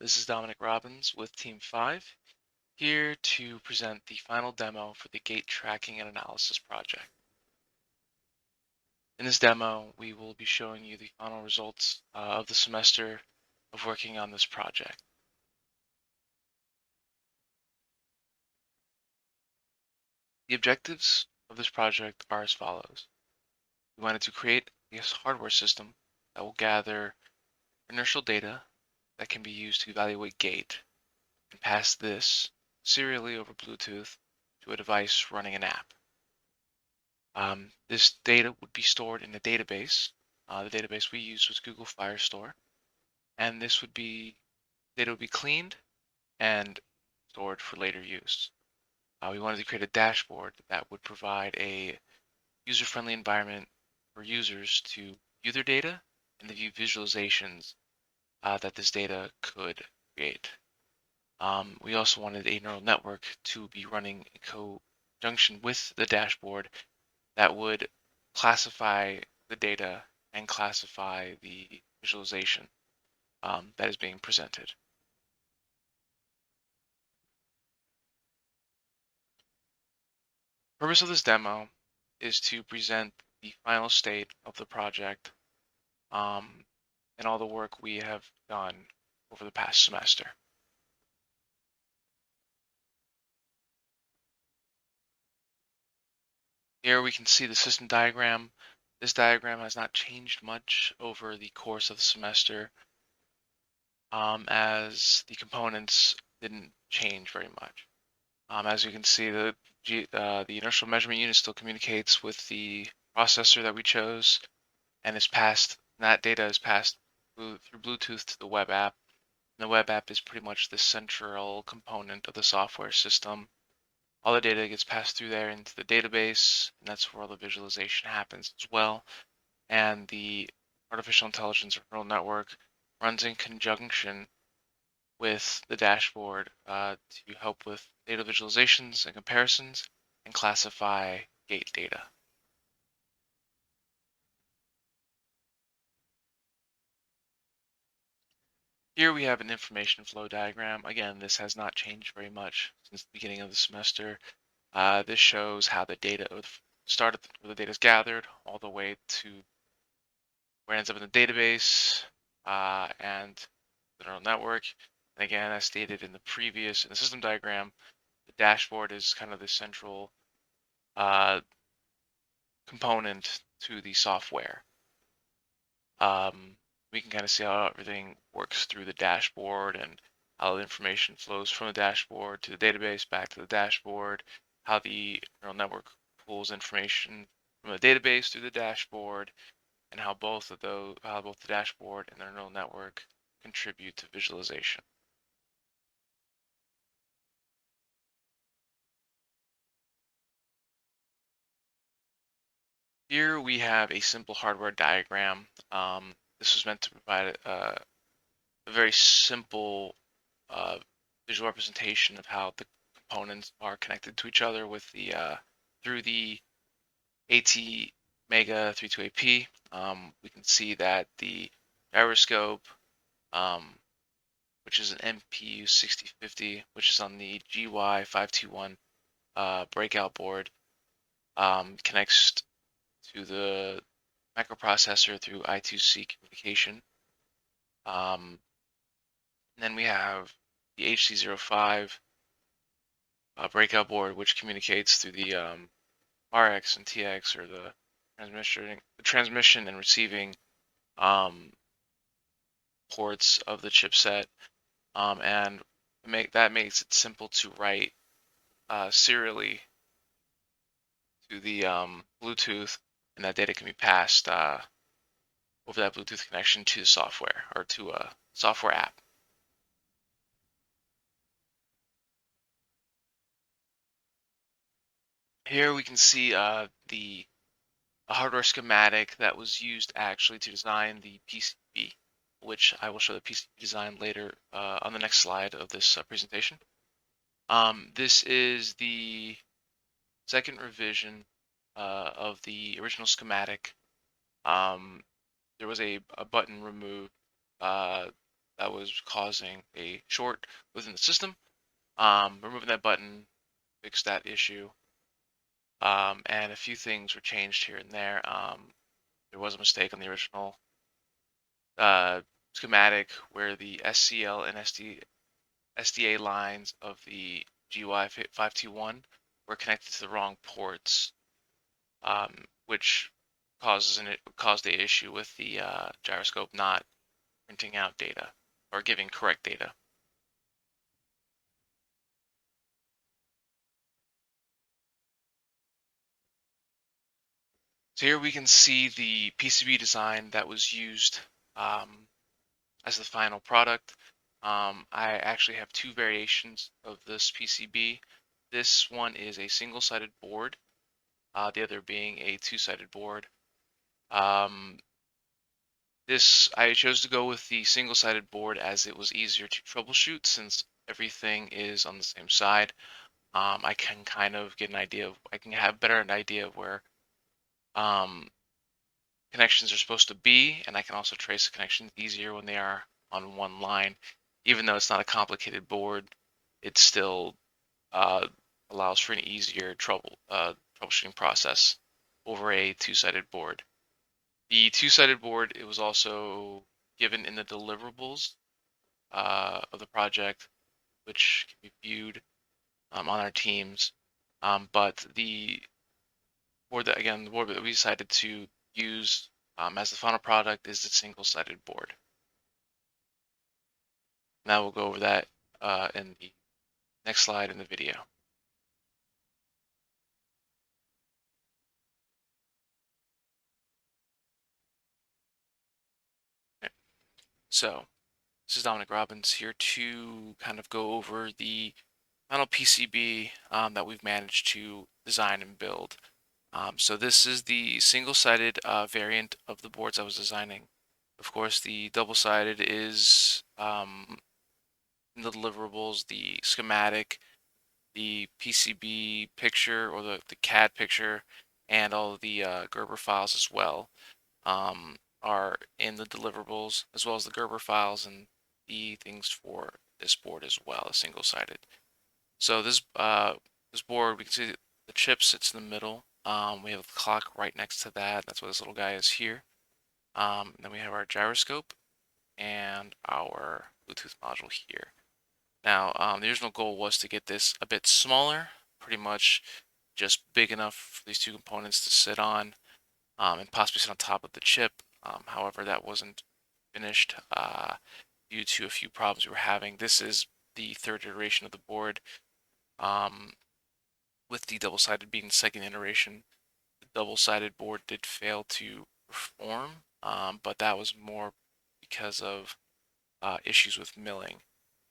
This is Dominic Robbins with Team 5, here to present the final demo for the gate tracking and analysis project. In this demo, we will be showing you the final results of the semester of working on this project. The objectives of this project are as follows. We wanted to create a hardware system that will gather inertial data that can be used to evaluate gate and pass this serially over Bluetooth to a device running an app. This data would be stored in a database. The database we used was Google Firestore, and data would be cleaned and stored for later use. We wanted to create a dashboard that would provide a user-friendly environment for users to view their data and to view visualizations that this data could create. We also wanted a neural network to be running in conjunction with the dashboard that would classify the data and classify the visualization that is being presented. The purpose of this demo is to present the final state of the project and all the work we have done over the past semester. Here we can see the system diagram. This diagram has not changed much over the course of the semester, as the components didn't change very much. As you can see, the inertial measurement unit still communicates with the processor that we chose, and that data is passed through Bluetooth to the web app. And the web app is pretty much the central component of the software system. All the data gets passed through there into the database, and that's where all the visualization happens as well. And the artificial intelligence or neural network runs in conjunction with the dashboard to help with data visualizations and comparisons and classify gate data. Here we have an information flow diagram. Again, this has not changed very much since the beginning of the semester. This shows how the data started where the data is gathered all the way to where it ends up in the database and the neural network. And again, as stated in the system diagram, the dashboard is kind of the central component to the software. We can kind of see how everything works through the dashboard and how the information flows from the dashboard to the database back to the dashboard, how the neural network pulls information from the database through the dashboard, and how both the dashboard and the neural network contribute to visualization. Here we have a simple hardware diagram. This was meant to provide a very simple visual representation of how the components are connected to each other with through the AT Mega 32AP. We can see that the gyroscope, which is an MPU 6050, which is on the GY521 breakout board, connects to the microprocessor through I2C communication. And then we have the HC05 breakout board, which communicates through the RX and TX, or the transmission and receiving ports of the chipset, and that makes it simple to write serially to the Bluetooth, and that data can be passed over that Bluetooth connection to the software or to a software app. Here we can see the hardware schematic that was used actually to design the PCB, which I will show the PCB design later on the next slide of this presentation. This is the second revision of the original schematic. There was a button removed that that was causing a short within the system. Removing that button fixed that issue. And a few things were changed here and there. There was a mistake on the original schematic where the SCL and SDA lines of the GUI 521 were connected to the wrong ports, which caused the issue with the gyroscope not printing out data or giving correct data. So here we can see the PCB design that was used as the final product. I actually have two variations of this PCB. This one is a single-sided board, the other being a two-sided board. I chose to go with the single-sided board as it was easier to troubleshoot since everything is on the same side. I can kind of get an idea of, I can have better an idea of where um, connections are supposed to be, and I can also trace the connections easier when they are on one line. Even though it's not a complicated board, it still uh, allows for an easier troubleshooting process over a two-sided board. The two-sided board, it was also given in the deliverables of the project, which can be viewed on our teams. But the board the board that we decided to use as the final product is the single-sided board. Now we'll go over that in the next slide in the video. Okay. So this is Dominic Robbins here to kind of go over the final PCB that we've managed to design and build. So this is the single-sided variant of the boards I was designing. Of course, the double-sided is in the deliverables, the schematic, the PCB picture or the CAD picture, and all of the Gerber files as well are in the deliverables, as well as the Gerber files and the things for this board as well, a single-sided. So this board, we can see the chip sits in the middle. We have a clock right next to that. That's what this little guy is here. Then we have our gyroscope and our Bluetooth module here. Now, the original goal was to get this a bit smaller, pretty much just big enough for these two components to sit on and possibly sit on top of the chip. However, that wasn't finished due to a few problems we were having. This is the third iteration of the board. With the double-sided being the second iteration, the double-sided board did fail to perform, but that was more because of issues with milling.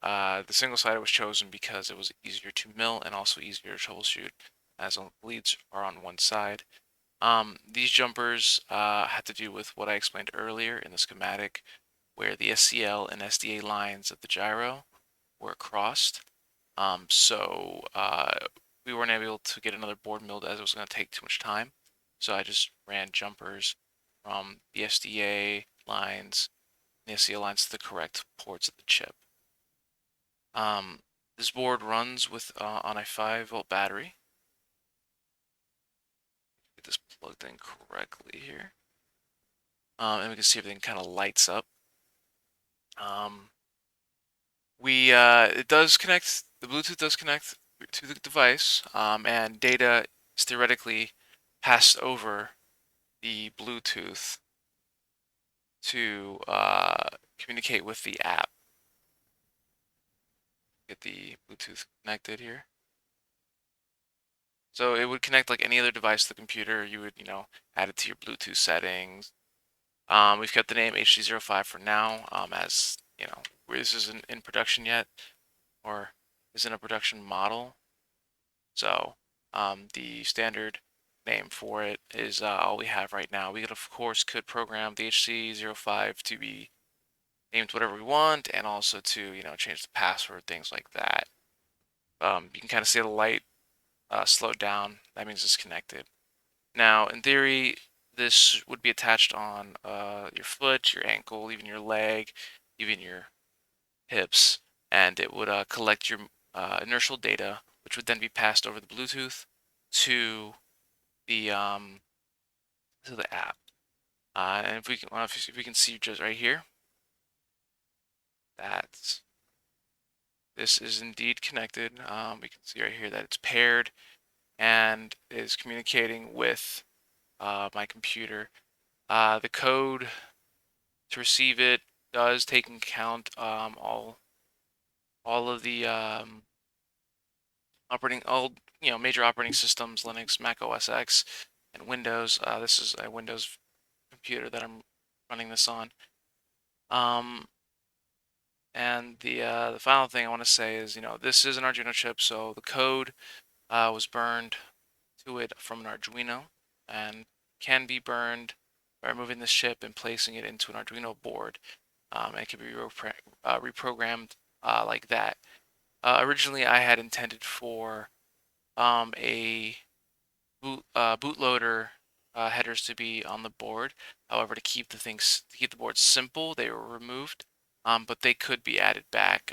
The single-sided was chosen because it was easier to mill and also easier to troubleshoot, as the leads are on one side. These jumpers had to do with what I explained earlier in the schematic, where the SCL and SDA lines of the gyro were crossed. So we weren't able to get another board milled as it was going to take too much time. So I just ran jumpers from the SDA lines and the SCL lines to the correct ports of the chip. This board runs with on a 5-volt battery. Get this plugged in correctly here. And we can see everything kind of lights up. It does connect, the Bluetooth does connect to the device, and data is theoretically passed over the Bluetooth to communicate with the app. Get the Bluetooth connected here. So it would connect like any other device to the computer. You would, add it to your Bluetooth settings. We've kept the name HD05 for now, as this isn't in production yet, or isn't a production model. So the standard name for it is all we have right now. We could, of course, program the HC05 to be named whatever we want, and also to change the password, things like that. You can kind of see the light slowed down. That means it's connected. Now, in theory, this would be attached on your foot, your ankle, even your leg, even your hips, and it would collect your inertial data, which would then be passed over the Bluetooth to the app. And if we can, well, if we can see just right here, that this is indeed connected. We can see right here that it's paired and is communicating with my computer. The code to receive it does take into account all of the major operating systems: Linux, Mac OS X, and Windows. This is a Windows computer that I'm running this on. And the final thing I want to say is, this is an Arduino chip, so the code was burned to it from an Arduino and can be burned by removing this chip and placing it into an Arduino board. It can be reprogrammed like that. Originally, I had intended for a bootloader headers to be on the board. However, to keep the board simple, they were removed, but they could be added back.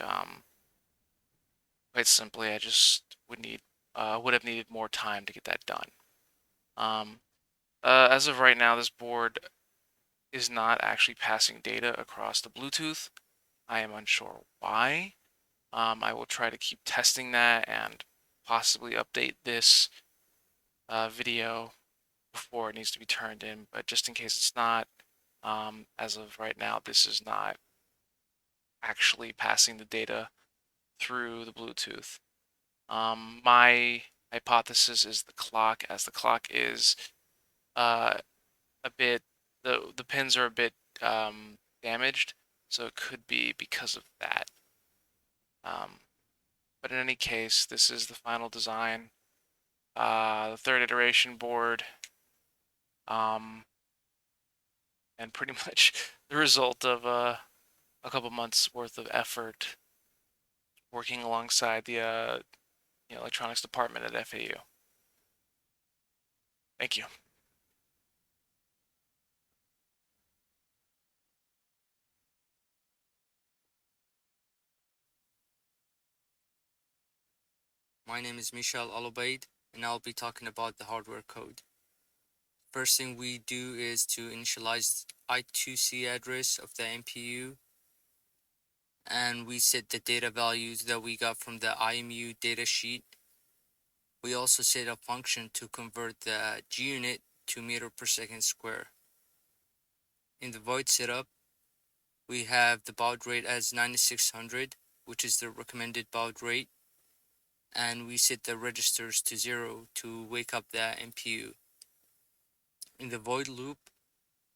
Quite simply, I just would have needed more time to get that done. As of right now, this board is not actually passing data across the Bluetooth. I am unsure why. I will try to keep testing that and possibly update this video before it needs to be turned in, but just in case it's not, as of right now, this is not actually passing the data through the Bluetooth. My hypothesis is the clock, as the clock is uh, a bit, the pins are a bit damaged, so it could be because of that. But in any case, this is the final design, the third iteration board, and pretty much the result of a couple months worth of effort working alongside the electronics department at FAU. Thank you. My name is Michel Alobaid, and I'll be talking about the hardware code. First thing we do is to initialize I2C address of the MPU, and we set the data values that we got from the IMU datasheet. We also set a function to convert the G-unit to meter per second square. In the void setup, we have the baud rate as 9600, which is the recommended baud rate, and we set the registers to 0 to wake up the MPU. In the void loop,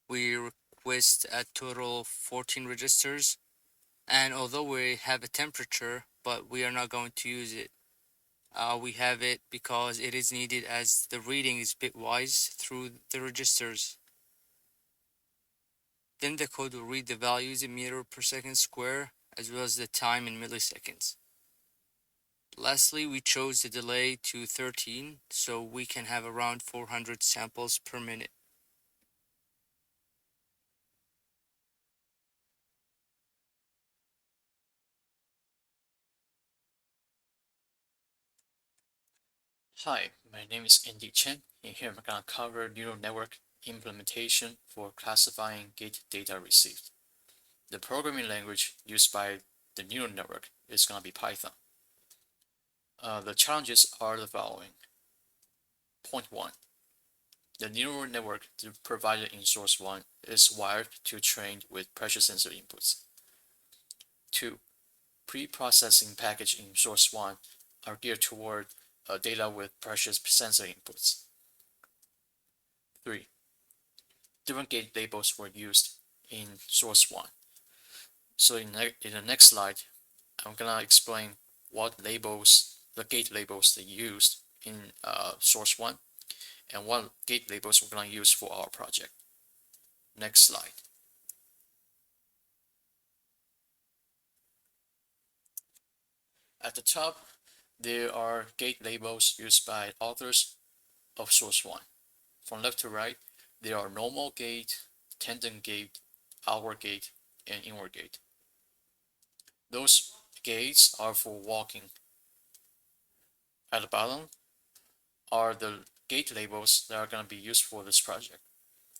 we request a total of 14 registers, and although we have a temperature, but we are not going to use it. We have it because it is needed as the reading is bitwise through the registers. Then the code will read the values in meter per second square as well as the time in milliseconds. Lastly, we chose the delay to 13 so we can have around 400 samples per minute. Hi, my name is Andy Chen, and here I'm going to cover neural network implementation for classifying gate data received. The programming language used by the neural network is going to be Python. The challenges are the following. Point 1. The neural network provided in source 1 is wired to train with pressure sensor inputs. 2. Pre-processing package in source 1 are geared toward data with pressure sensor inputs. 3. Different gate labels were used in source 1. So in the next slide, I'm gonna explain what labels, the gate labels they used in source 1 and what gate labels we're gonna use for our project. Next slide. At the top, there are gate labels used by authors of source 1. From left to right, there are normal gate, tandem gate, outward gate, and inward gate. those gates are for walking. At the bottom are the gate labels that are going to be used for this project.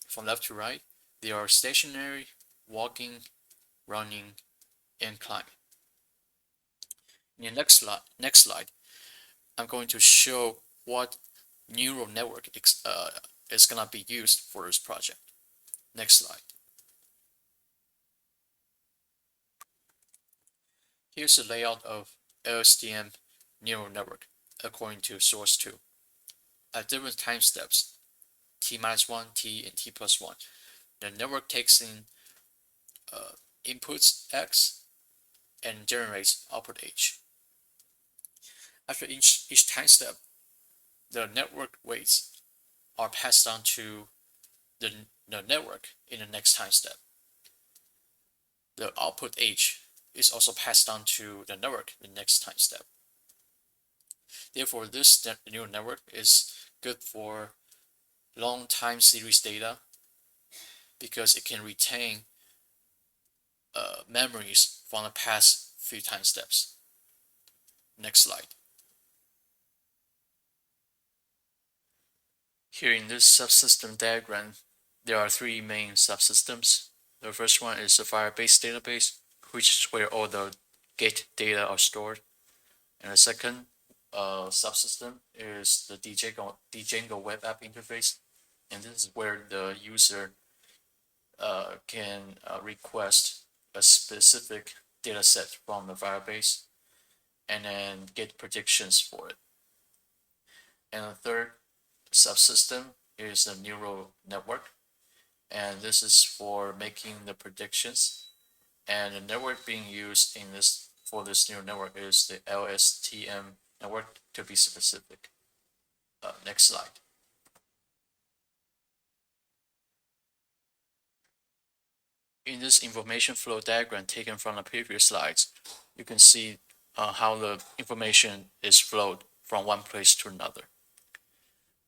From left to right, they are stationary, walking, running, and climbing. In the next slide, I'm going to show what neural network is going to be used for this project. Next slide. Here's the layout of Lstm neural network according to source 2. At different time steps, t-1, t, and t+1, the network takes in inputs x and generates output h. After each time step, the network weights are passed on to the network in the next time step. The output h is also passed on to the network in the next time step. Therefore, this neural network is good for long time series data because it can retain memories from the past few time steps. Next slide. Here in this subsystem diagram, there are three main subsystems. The first one is the Firebase database, which is where all the gate data are stored. And the second subsystem is the Django web app interface, and this is where the user can request a specific data set from the Firebase and then get predictions for it. And the third subsystem is the neural network, and this is for making the predictions. And the network being used in this for this neural network is the Lstm network, to be specific. Next slide. In this information flow diagram taken from the previous slides, you can see how the information is flowed from one place to another.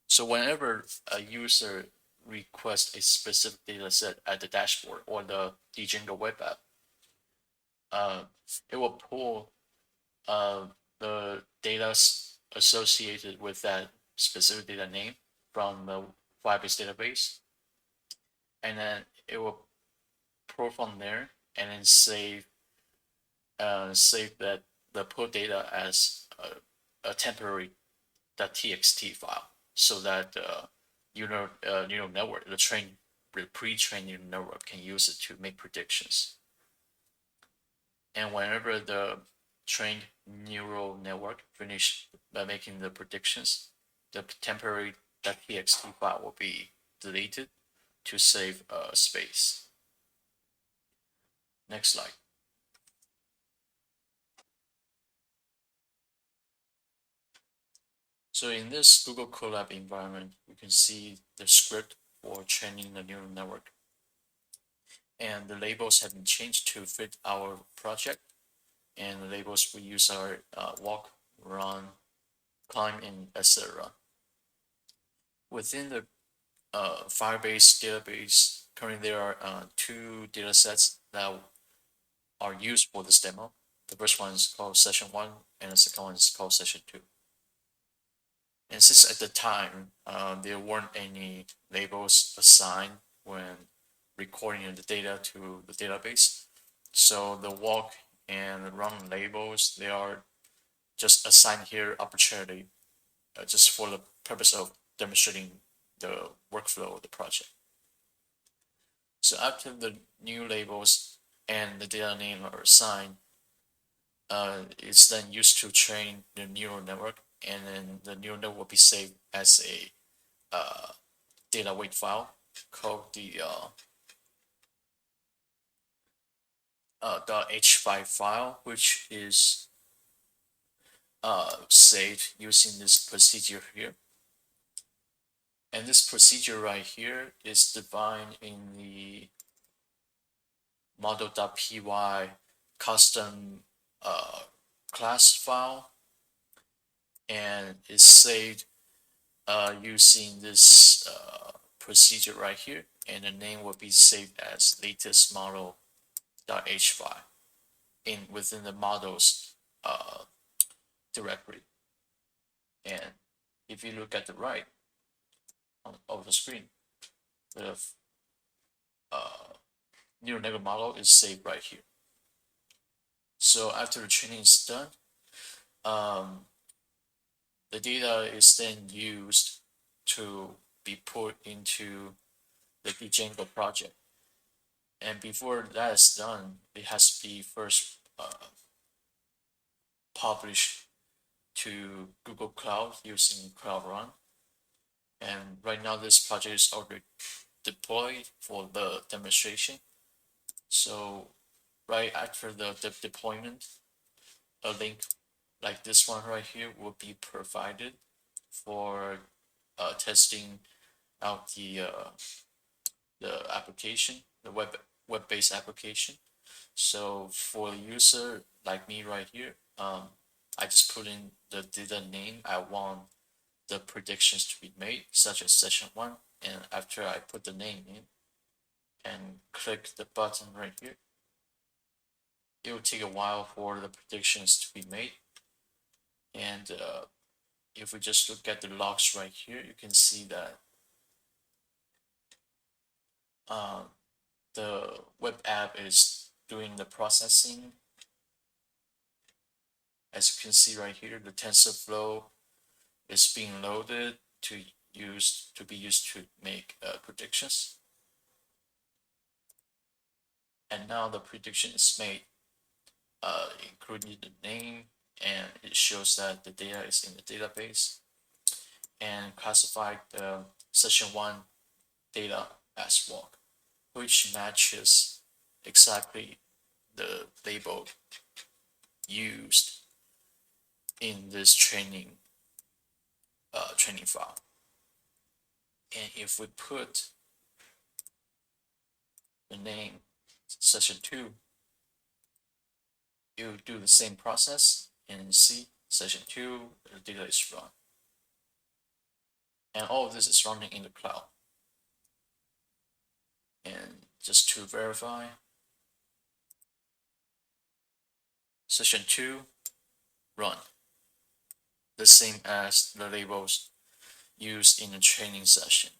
So whenever a user requests a specific data set at the dashboard or the Django web app, it will pull the data associated with that specific data name from the Firebase database, and then it will pull from there and then save that the pull data as a temporary .txt file, so that neural network, the pre-trained neural network, can use it to make predictions. And whenever the trained neural network finish making the predictions, the temporary .txt file will be deleted to save space. Next slide. So in this Google Colab environment, you can see the script for training the neural network. And the labels have been changed to fit our project. And the labels we use are walk, run, climb, and etc. Within the Firebase database, currently there are two data sets that are used for this demo. The first one is called session 1, and the second one is called session 2. And since at the time there weren't any labels assigned when recording the data to the database, so the walk and run labels, they are just assigned here arbitrarily, just for the purpose of demonstrating the workflow of the project. So after the new labels and the data name are assigned, it's then used to train the neural network, and then the neural network will be saved as a data weight file called the .h5 file, which is saved using this procedure here. And this procedure right here is defined in the model.py custom class file, and is saved using this procedure right here, and the name will be saved as latest model.h5. within the models directly. And if you look at the right of the screen, the neural network model is saved right here. So after the training is done, the data is then used to be put into the Django project. And before that is done, it has to be first published to Google Cloud using Cloud Run. And right now this project is already deployed for the demonstration. So right after the deployment, a link like this one right here will be provided for testing out the application, the web-based application. So for a user like me right here, I just put in the data name I want the predictions to be made, such as session 1, and after I put the name in and click the button right here, it will take a while for the predictions to be made. And if we just look at the logs right here, you can see that the web app is doing the processing. As you can see right here, the TensorFlow is being loaded to be used to make predictions. And now the prediction is made, including the name, and it shows that the data is in the database, and classified the session 1 data as walk, which matches exactly the label used in this training file. And if we put the name session 2, it will do the same process, and see session 2, the data is run. And all of this is running in the cloud. And just to verify, session 2 run, the same as the labels used in the training session.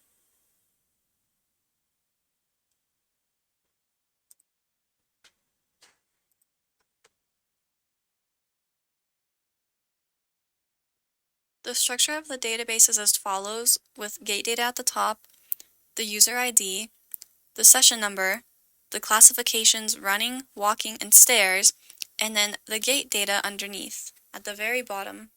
The structure of the database is as follows, with gate data at the top, the user ID, the session number, the classifications running, walking, and stairs, and then the gate data underneath, at the very bottom.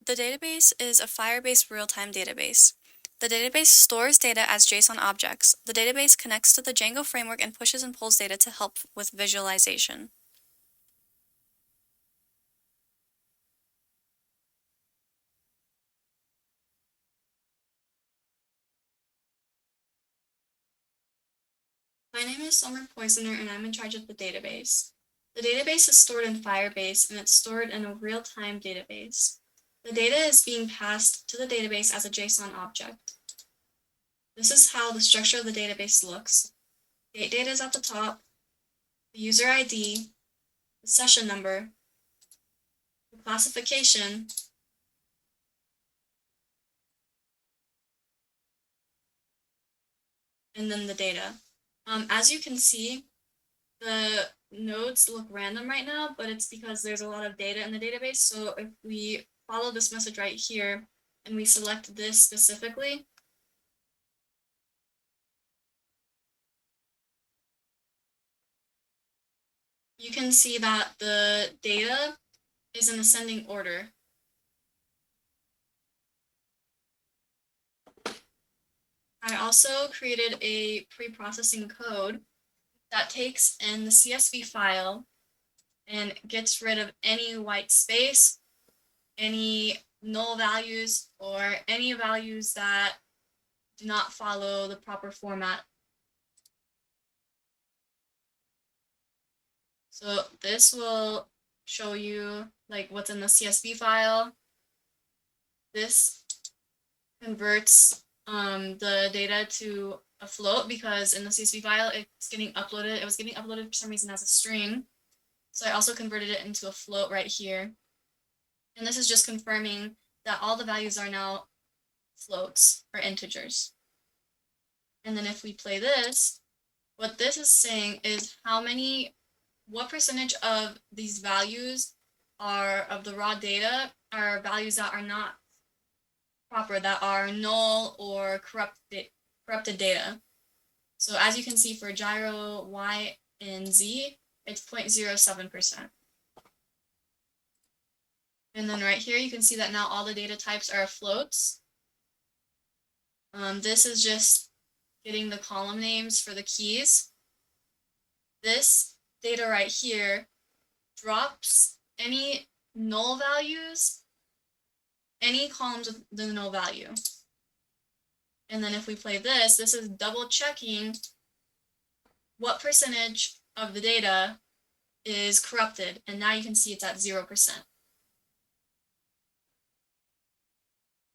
The database is a Firebase real-time database. The database stores data as JSON objects. The database connects to the Django framework and pushes and pulls data to help with visualization. My name is Summer Poisoner, and I'm in charge of the database. The database is stored in Firebase, and it's stored in a real-time database. The data is being passed to the database as a JSON object. This is how the structure of the database looks. Gate data is at the top, the user ID, the session number, the classification, and then the data. As you can see, the nodes look random right now, but it's because there's a lot of data in the database. So if we follow this message right here and we select this specifically, you can see that the data is in ascending order. I also created a pre-processing code that takes in the CSV file and gets rid of any white space, any null values, or any values that do not follow the proper format. So this will show you like what's in the CSV file. This converts the data to a float because in the CSV file it's getting uploaded. It was getting uploaded for some reason as a string. So I also converted it into a float right here. And this is just confirming that all the values are now floats or integers. And then if we play this, what this is saying is what percentage of these values are of the raw data are values that are not proper, that are null or corrupted data. So as you can see for gyro, Y, and Z, it's 0.07%. And then right here, you can see that now all the data types are floats. This is just getting the column names for the keys. This data right here drops any null values, any columns with the null value. And then if we play this is double checking what percentage of the data is corrupted. And now you can see it's at 0%.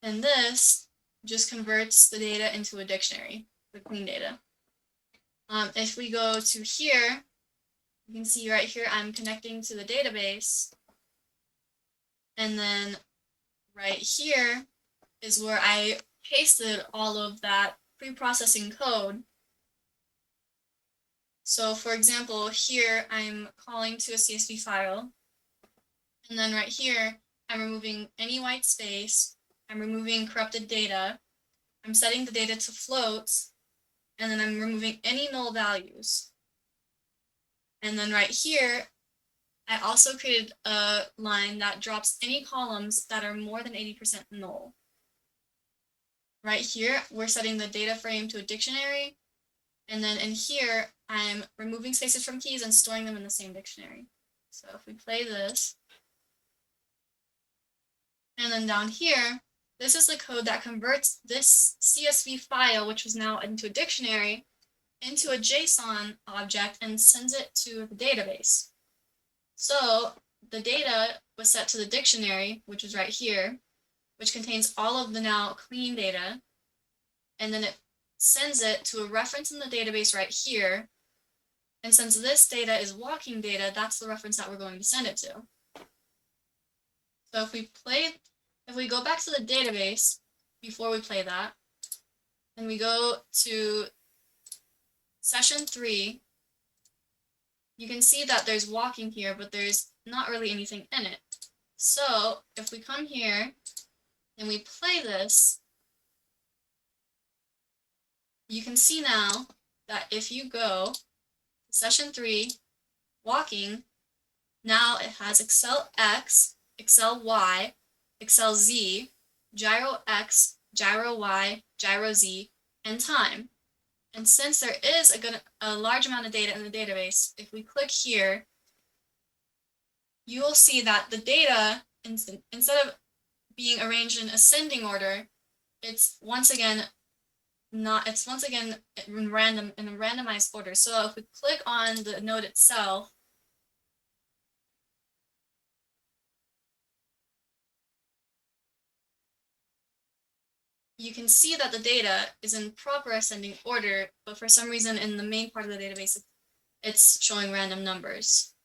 And this just converts the data into a dictionary, the clean data. If we go to here, you can see right here, I'm connecting to the database. And then right here is where I pasted all of that pre-processing code. So for example, here I'm calling to a CSV file. And then right here, I'm removing any white space. I'm removing corrupted data. I'm setting the data to floats. And then I'm removing any null values. And then right here, I also created a line that drops any columns that are more than 80% null. Right here, we're setting the data frame to a dictionary. And then in here, I'm removing spaces from keys and storing them in the same dictionary. So if we play this, and then down here, this is the code that converts this CSV file, which was now into a dictionary, into a JSON object and sends it to the database. So the data was set to the dictionary, which is right here, which contains all of the now clean data. And then it sends it to a reference in the database right here. And since this data is walking data, that's the reference that we're going to send it to. So if we go back to the database before we play that, and we go to session 3, you can see that there's walking here, but there's not really anything in it. So if we come here and we play this, you can see now that if you go to session 3, walking, now it has Excel X, Excel Y, Excel Z, gyro X, gyro Y, gyro Z, and time. And since there is a large amount of data in the database, if we click here, you will see that the data, instead of being arranged in ascending order, it's once again in a randomized order. So if we click on the node itself, you can see that the data is in proper ascending order, but for some reason in the main part of the database, it's showing random numbers.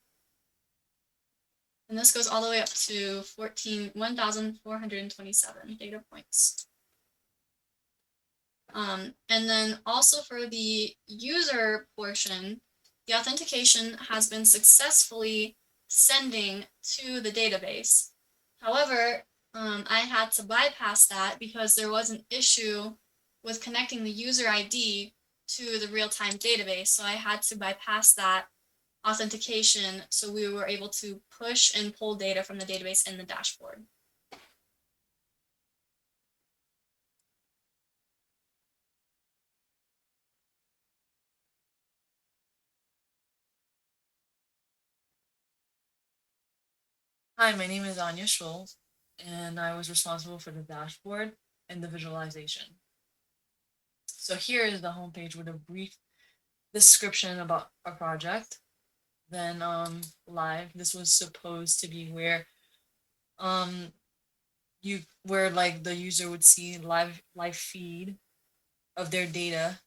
And this goes all the way up to 1,427 data points. And then also for the user portion, the authentication has been successfully sending to the database. However, I had to bypass that because there was an issue with connecting the user ID to the real-time database. So I had to bypass that authentication so we were able to push and pull data from the database in the dashboard. Hi, my name is Anya Schultz, and I was responsible for the dashboard and the visualization. So here is the homepage with a brief description about our project. Then live, this was supposed to be where like the user would see live feed of their data,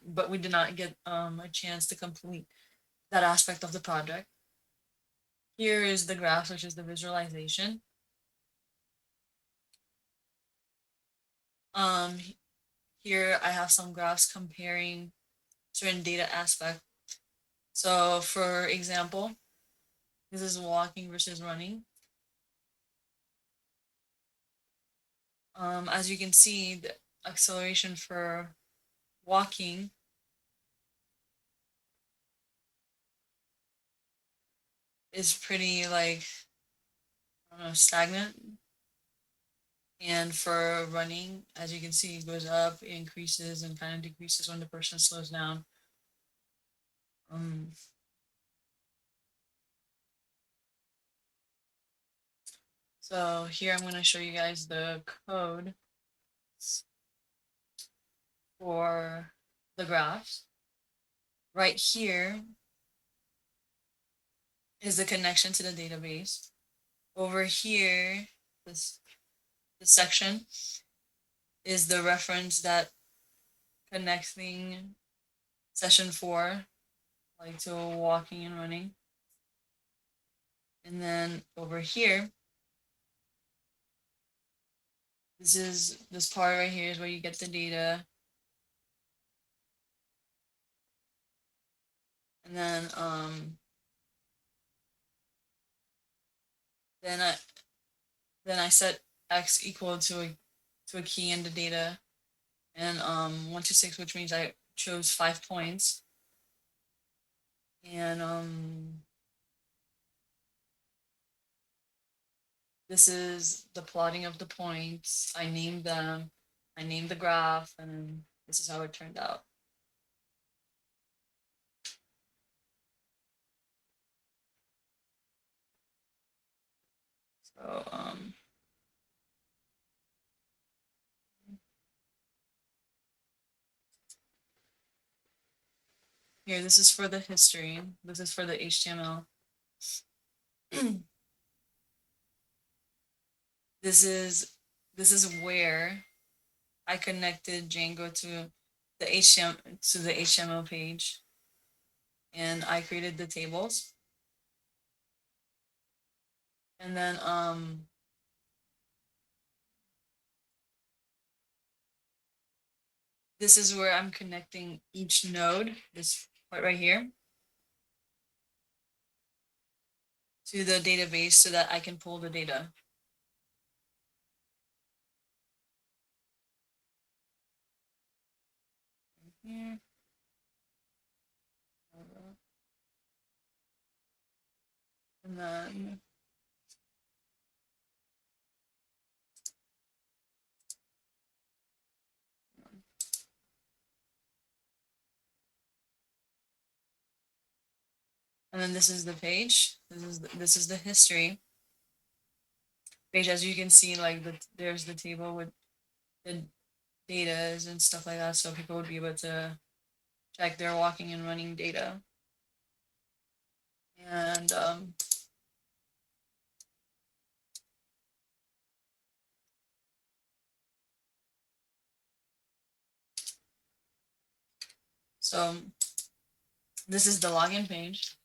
but we did not get a chance to complete that aspect of the project. Here is the graph, which is the visualization. Here I have some graphs comparing certain data aspect. So for example, this is walking versus running. As you can see, the acceleration for walking is pretty like, I don't know, stagnant. And for running, as you can see, it goes up, it increases, and kind of decreases when the person slows down. So here I'm going to show you guys the code for the graphs. Right here is the connection to the database. Over here, this section is the reference that connecting session 4, like to walking and running. And then over here, this part right here is where you get the data. And then I set x equal to a key in the data, and 1 to 6, which means I chose 5 points. And this is the plotting of the points. I named them, I named the graph, and this is how it turned out. So here, this is for the history. This is for the HTML. This is where I connected Django to the HTML page, and I created the tables. And then this is where I'm connecting each node, this part right here, to the database so that I can pull the data. Here. And then this is the page. This is the history page. As you can see, like there's the table with the data and stuff like that, so people would be able to check their walking and running data. And so this is the login page.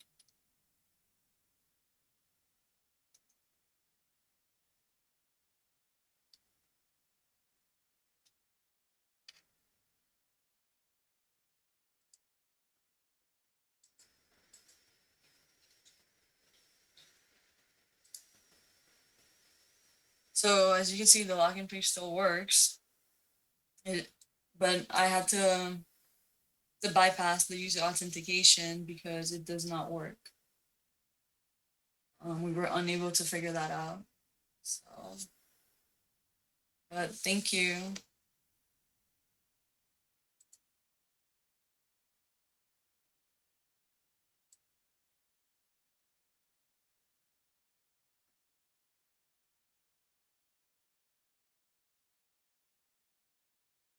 So as you can see, the login page still works. But I had to bypass the user authentication because it does not work. We were unable to figure that out. So, but thank you.